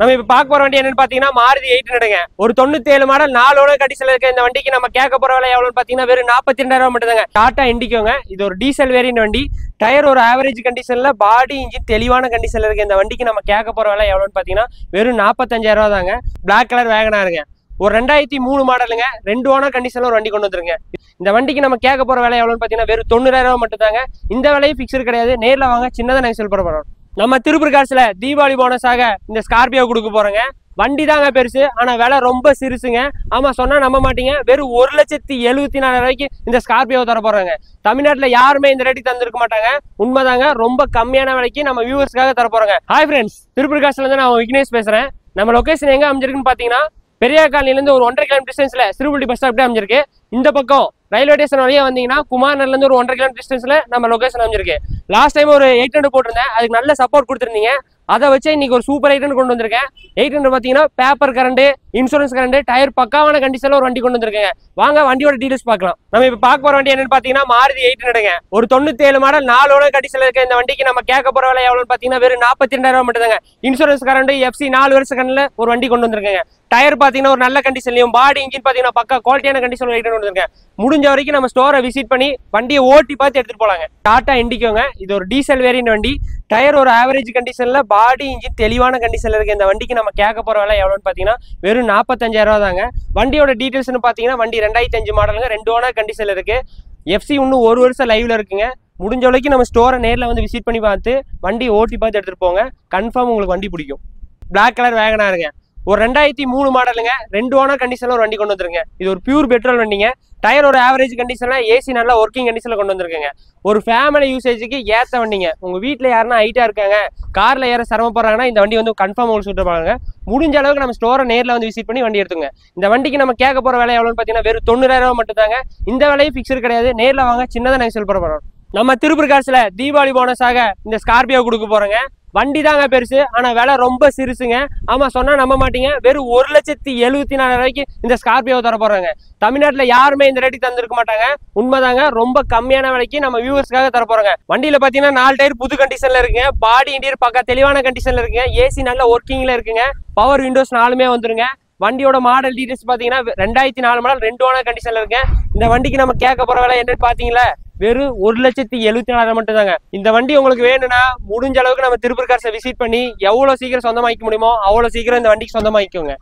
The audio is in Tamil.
நம்ம இப்ப பார்க்க போற வண்டி என்னன்னு பாத்தீங்கன்னா மாருதி 800ங்க. ஒரு 97 மாடல் 4 ஓனர் கண்டிஷன்ல இருக்க இந்த வண்டிக்கு நம்ம கேட்க போற விலை எவ்வளவுன்னு பாத்தீங்கன்னா வெறும் 42,000 மட்டும் தாங்க. டாடா இண்டிகோங்க. இது ஒரு டீசல் வேரியன்ட் வண்டி. டயர் ஒரு ஆவரேஜ் கண்டிஷன்ல, பாடி இன்ஜின் தெளிவான கண்டிஷன்ல இருக்க இந்த வண்டிக்கு நம்ம கேட்க போற விலை எவ்வளவுன்னு பாத்தீங்கன்னா வெறும் 45,000 தாங்க. பிளாக் கலர் வேகனாருங்க. ஒரு 2003 மாடலுங்க. 2 ஓனர் கண்டிஷன்ல ஒரு வண்டி கொண்டு வந்துருங்க. இந்த வண்டிக்கு நம்ம கேட்க போற விலை எவ்வளவுன்னு பாத்தீங்கன்னா வெறும் 90,000 மட்டும் தாங்க. இந்த விலையும் பிக்சர் கிடையாது. நேர்ல வாங்க, சின்னதா நாங்க செல் பண்ண போறோம். நம்ம திருப்பூர் காசுல தீபாவளி போனஸாக இந்த ஸ்கார்பியோ கொடுக்க போறோங்க. வண்டி தாங்க பெருசு, ஆனா விலை ரொம்ப சிறுசுங்க. ஆமா, சொன்னா நம்ப மாட்டீங்க. வெறும் 1,74,000 இந்த ஸ்கார்பியோ தர போறாங்க. தமிழ்நாட்டுல யாருமே இந்த ரேட்டுக்கு தந்திருக்க மாட்டாங்க. உண்மைதாங்க, ரொம்ப கம்மியான விலைக்கு நம்ம வியூவர்ஸ்க்காக தர போறாங்க. ஹாய் ஃப்ரெண்ட்ஸ், திருப்பூர் காசுல இருந்து நான் விக்னேஷ் பேசுறேன். நம்ம லொகேஷன் எங்க அமைஞ்சிருக்குன்னு பாத்தீங்கன்னா பெரியார் காலனில இருந்து ஒரு 1.5 கிலோமீட்டர் டிஸ்டன்ஸ்ல சிறுபுள்ளி பஸ் ஸ்டாப் அமைஞ்சிருக்கு. இந்த பக்கம் ரயில்வே ஸ்டேஷன் வழியா வந்தீங்கன்னா குமார்நர்ல இருந்து ஒரு 1.5 கிலோமீட்டர் டிஸ்டன்ஸ்ல நம்ம லொகேஷன் அமைஞ்சிருக்கு. லாஸ்ட் டைம் ஒரு 800 போட்டிருந்தேன், அதுக்கு நல்ல சப்போர்ட் கொடுத்துருந்தீங்க. அதை வச்சு இன்னைக்கு ஒரு சூப்பர் 800 கொண்டு வந்திருக்கேன். 800 பாத்தீங்கன்னா paper current, insurance current, tyre பக்காவான கண்டிஷன்ல ஒரு வண்டி கொண்டு வந்திருக்கேன். வாங்க வண்டியோட டீடைல்ஸ் பார்க்கலாம். நம்ம இப்ப பார்க்க போற வண்டி என்னன்னு பாத்தீங்கன்னா மாருதி 800ங்க. ஒரு 97 மாடல் 4 ஓனர் கண்டிஷன்ல இருக்க இந்த வண்டிக்கு நம்ம கேட்க போற விலை எவ்வளவுன்னு பாத்தீங்கன்னா வெறும் 42,000 மட்டும் தாங்க. இன்சூரன்ஸ் கரண்ட், எஃப்சி 4 வருஷ கரண்ட்ல ஒரு வண்டி கொண்டு வந்திருக்கேங்க. டயர் பாத்தீங்கன்னா ஒரு நல்ல கண்டிஷன்லயும், பாடி இன்ஜின் பாத்தீங்கன்னா பக்கா குவாலிட்டியான கண்டிஷன்ல கொண்டு வந்திருக்கேன். முடிஞ்ச வரைக்கும் நம்ம ஸ்டோரை விசிட் பண்ணி வண்டியை ஓட்டி பார்த்து எடுத்துட்டு போலாங்க. டாடா இண்டிகோங்க. இது ஒரு டீசல் வேரியன்ட் வண்டி. டயர் ஒரு ஆவரேஜ் கண்டிஷன்ல, பாடி இன்ஜின் தெளிவான கண்டிஷன்ல இருக்க இந்த வண்டிக்கு நம்ம கேட்க போற விலை எவ்வளவுன்னு பாத்தீங்கன்னா வெறும் 45,000 தாங்க. வண்டியோட டீடைல்ஸ்னு பாத்தீங்கன்னா வண்டி 2005 மாடலுங்க. 2 ஓனர் கண்டிஷன்ல இருக்கு. எஃப்சி இன்னும் 1 வருஷம் லைவ்ல இருக்குங்க. முடிஞ்ச வரைக்கும் நம்ம ஸ்டோரை நேர்ல வந்து விசிட் பண்ணி பார்த்து வண்டி ஓட்டி பார்த்து எடுத்துட்டு போங்க. கன்ஃபார்ம் உங்களுக்கு வண்டி பிடிக்கும். பிளாக் கலர் வேகனாருங்க. ஒரு 2003 மாடலுங்க. 2 ஓனர் கண்டிஷன்ல ஒரு வண்டி கொண்டு வந்துருங்க. இது ஒரு பியூர் பெட்ரோல் வண்டிங்க. டயர் ஒரு ஆவரேஜ் கண்டிஷன்ல, ஏசி நல்லா ஒர்க்கிங் கண்டிஷன்ல கொண்டு வந்திருக்கேங்க. ஒரு ஃபேமிலி யூசேஜுக்கு ஏற்ற வண்டிங்க. உங்க வீட்டுல யாருன்னா ஹைட்டா இருக்காங்க, கார்ல ஏற சிரமப்படுறாங்கன்னா இந்த வண்டி வந்து கன்ஃபார்ம் உங்களுக்கு சூட்டப்பாங்க. முடிஞ்ச அளவுக்கு நம்ம ஸ்டோரை நேர்ல வந்து விசிட் பண்ணி வண்டி எடுத்துங்க. இந்த வண்டிக்கு நம்ம கேட்க போற விலை எவ்வளவுன்னு பாத்தீங்கன்னா வெறும் 90,000 மட்டும் தாங்க. இந்த விலையும் பிக்சர் கிடையாது. நேர்ல வாங்க, சின்னதா நாங்க செல் பண்ண போறோம். நம்ம திருப்பூர் காசுல தீபாவளி போனஸாக இந்த ஸ்கார்பியோ கொடுக்க போறோங்க. வண்டி தாங்க பெருசு, ஆனா விலை ரொம்ப சிறுசுங்க. ஆமா, சொன்னா நம்ப மாட்டீங்க. வெறும் 1,74,000 இந்த ஸ்கார்பியோ தர போறாங்க. தமிழ்நாட்டுல யாருமே இந்த ரேட்டுக்கு தந்திருக்க மாட்டாங்க. உண்மைதாங்க, ரொம்ப கம்மியான விலைக்கு நம்ம வியூவர்ஸ்க்காக தர போறாங்க. வண்டியில பாத்தீங்கன்னா 4 டயர் புது கண்டிஷன்ல இருக்குங்க. பாடி இன்டீரியர் பக்கா தெளிவான கண்டிஷன்ல இருக்குங்க. ஏசி நல்ல ஒர்க்கிங்ல இருக்குங்க. பவர் விண்டோஸ் 4மே வந்துருங்க. வண்டியோட மாடல் டீடைல்ஸ் பாத்தீங்கன்னா 2004 மாடல் 2 ஓனர் கண்டிஷன்ல இருக்கு. இந்த வண்டிக்கு நம்ம கேட்க போற விலை என்னன்னு பாத்தீங்களா வெறும் 1,74,000 மட்டும் தாங்க. இந்த வண்டி உங்களுக்கு வேணும்னா முடிஞ்ச அளவுக்கு நம்ம திருப்பூர் கார்ஸை விசிட் பண்ணி எவ்வளவு சீக்கிரம் சொந்தமாக்க முடியுமோ அவ்வளவு சீக்கிரம் இந்த வண்டிக்கு சொந்தமாக்கிக்கோங்க.